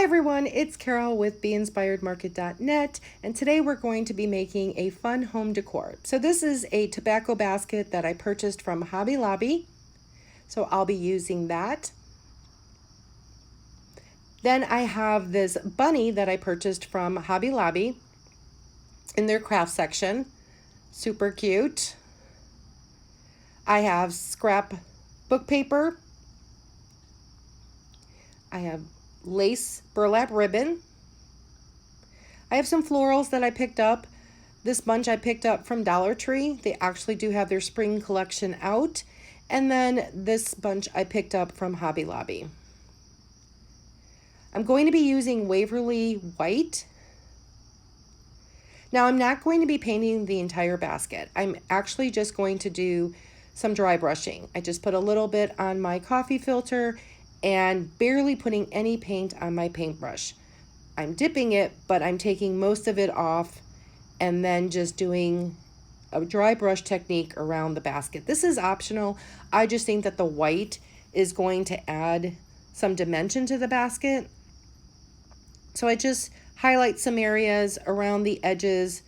everyone, it's Carol with 𝐵𝐸nspiredmarket.net, and today we're going to be making a fun home decor. So this is a tobacco basket that I purchased from Hobby Lobby, so I'll be using that. Then I have this bunny that I purchased from Hobby Lobby in their craft section. Super cute. I have scrap book paper. I have lace burlap ribbon. I have some florals that I picked up. This bunch I picked up from Dollar Tree. They actually do have their spring collection out. And then this bunch I picked up from Hobby Lobby. I'm going to be using Waverly White. Now I'm not going to be painting the entire basket. I'm actually just going to do some dry brushing. I just put a little bit on my coffee filter and barely putting any paint on my paintbrush. I'm dipping it, but I'm taking most of it off and then just doing a dry brush technique around the basket. This is optional. I just think that the white is going to add some dimension to the basket. So I just highlight some areas around the edges.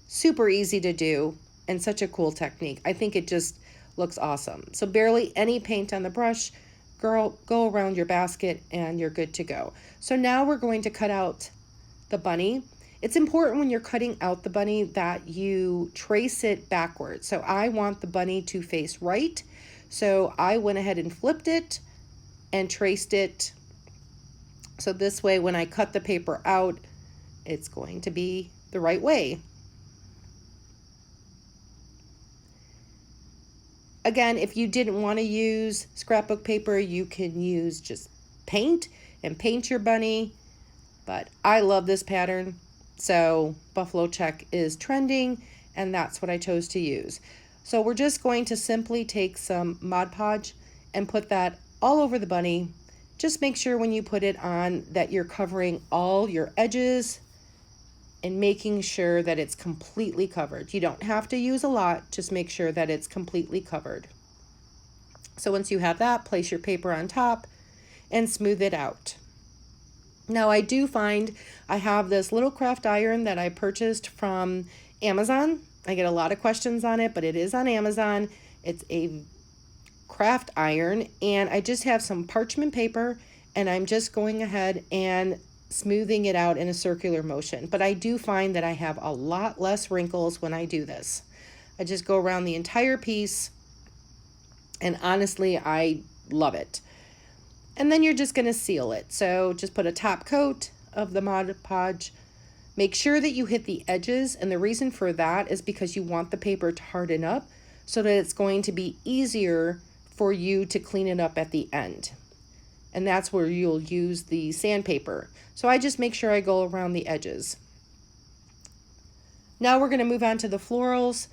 Super easy to do and such a cool technique. I think it just looks awesome. So barely any paint on the brush. Go around your basket and you're good to go. So now we're going to cut out the bunny. It's important when you're cutting out the bunny that you trace it backwards. So I want the bunny to face right. So I went ahead and flipped it and traced it. So this way, when I cut the paper out, it's going to be the right way. Again, if you didn't want to use scrapbook paper, you can use just paint and paint your bunny. But I love this pattern. So Buffalo Check is trending, and that's what I chose to use. So we're just going to simply take some Mod Podge and put that all over the bunny. Just make sure when you put it on that you're covering all your edges and making sure that it's completely covered. You don't have to use a lot, just make sure that it's completely covered. So once you have that, place your paper on top and smooth it out. Now I do find I have this little craft iron that I purchased from Amazon. I get a lot of questions on it, but it is on Amazon. It's a craft iron, and I just have some parchment paper and I'm just going ahead and smoothing it out in a circular motion. But I do find that I have a lot less wrinkles when I do this. I just go around the entire piece, and honestly, I love it. And then you're just going to seal it. So just put a top coat of the Mod Podge. Make sure that you hit the edges, and the reason for that is because you want the paper to harden up so that it's going to be easier for you to clean it up at the end. And that's where you'll use the sandpaper. So I just make sure I go around the edges. Now we're going to move on to the florals.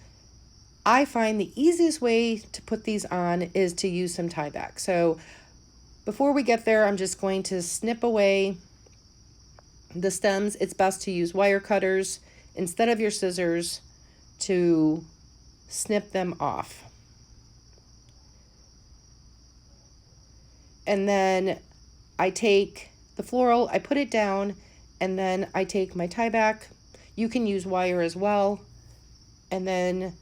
I find the easiest way to put these on is to use some tie back. So before we get there, I'm just going to snip away the stems. It's best to use wire cutters instead of your scissors to snip them off. And then I take the floral, I put it down, and then I take my tie back. You can use wire as well, and then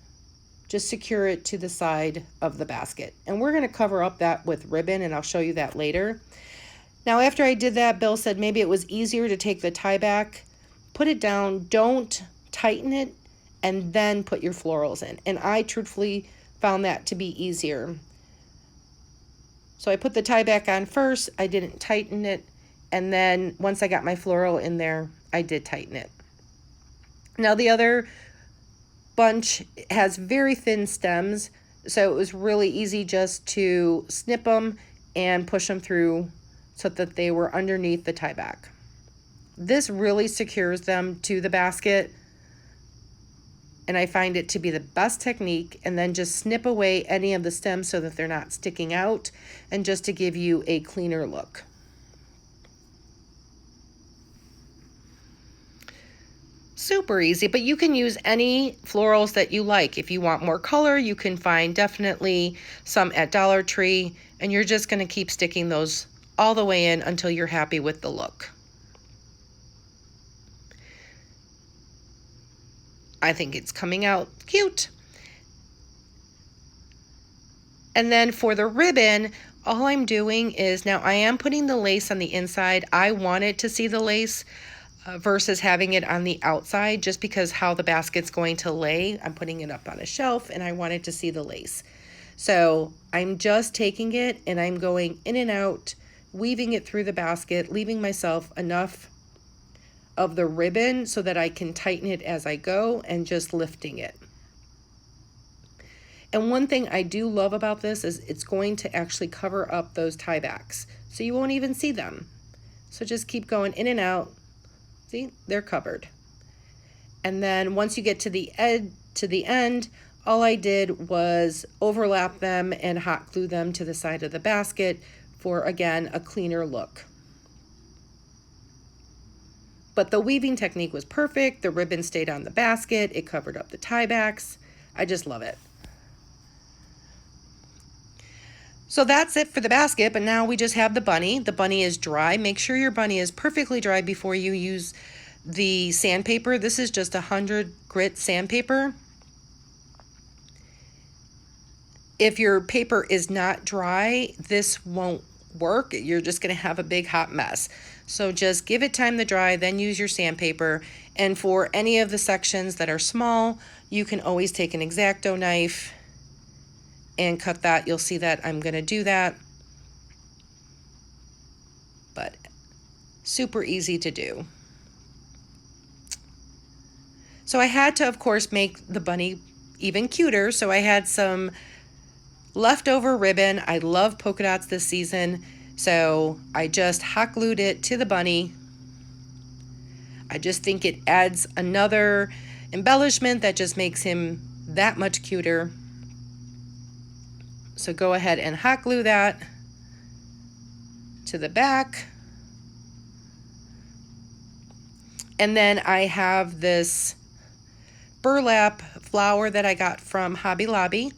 just secure it to the side of the basket. And we're going to cover up that with ribbon, and I'll show you that later. Now, after I did that, Bill said maybe it was easier to take the tie back, put it down, don't tighten it, and then put your florals in. And I truthfully found that to be easier. So I put the tie back on first, I didn't tighten it, and then once I got my floral in there, I did tighten it. Now the other bunch has very thin stems, so it was really easy just to snip them and push them through so that they were underneath the tie back. This really secures them to the basket, and I find it to be the best technique. And then just snip away any of the stems so that they're not sticking out, and just to give you a cleaner look. Super easy, but you can use any florals that you like. If you want more color, you can find definitely some at Dollar Tree, and you're just going to keep sticking those all the way in until you're happy with the look. I think it's coming out cute. And then for the ribbon, all I'm doing is, now I am putting the lace on the inside. I wanted to see the lace versus having it on the outside, just because how the basket's going to lay. I'm putting it up on a shelf and I wanted to see the lace. So I'm just taking it and I'm going in and out, weaving it through the basket, leaving myself enough of the ribbon so that I can tighten it as I go, and just lifting it. And one thing I do love about this is it's going to actually cover up those tie backs, so you won't even see them. So just keep going in and out. See, they're covered. And then once you get to the end, all I did was overlap them and hot glue them to the side of the basket for, again, a cleaner look. But the weaving technique was perfect. The ribbon stayed on the basket. It covered up the tie backs. I just love it. So that's it for the basket, but now we just have the bunny. The bunny is dry. Make sure your bunny is perfectly dry before you use the sandpaper. This is just 100 grit sandpaper. If your paper is not dry, this won't work. You're just going to have a big hot mess. So just give it time to dry, then use your sandpaper. And for any of the sections that are small, you can always take an X-Acto knife and cut that. You'll see that I'm going to do that. But super easy to do. So I had to, of course, make the bunny even cuter. So I had some leftover ribbon. I love polka dots this season, so I just hot glued it to the bunny. I just think it adds another embellishment that just makes him that much cuter. So go ahead and hot glue that to the back. And then I have this burlap flower that I got from Hobby Lobby.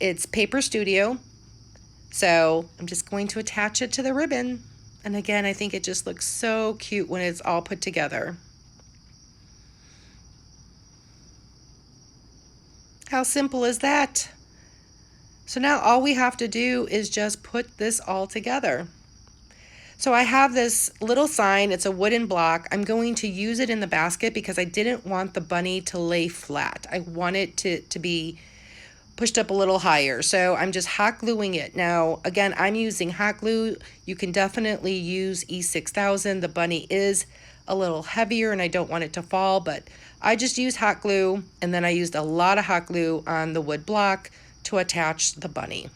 It's Paper Studio. So I'm just going to attach it to the ribbon. And again, I think it just looks so cute when it's all put together. How simple is that? So now all we have to do is just put this all together. So I have this little sign. It's a wooden block. I'm going to use it in the basket because I didn't want the bunny to lay flat. I want it to be pushed up a little higher. So I'm just hot gluing it. Now, again, I'm using hot glue. You can definitely use 𝐸6000. The bunny is a little heavier and I don't want it to fall, but I just used hot glue, and then I used a lot of hot glue on the wood block to attach the bunny.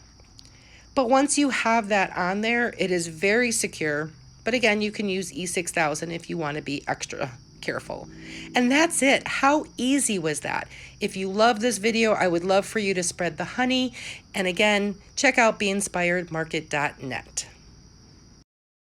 But once you have that on there, it is very secure. But again, you can use 𝐸6000 if you want to be extra careful. And that's it. How easy was that? If you love this video, I would love for you to spread the honey. And again, check out beinspiredmarket.net.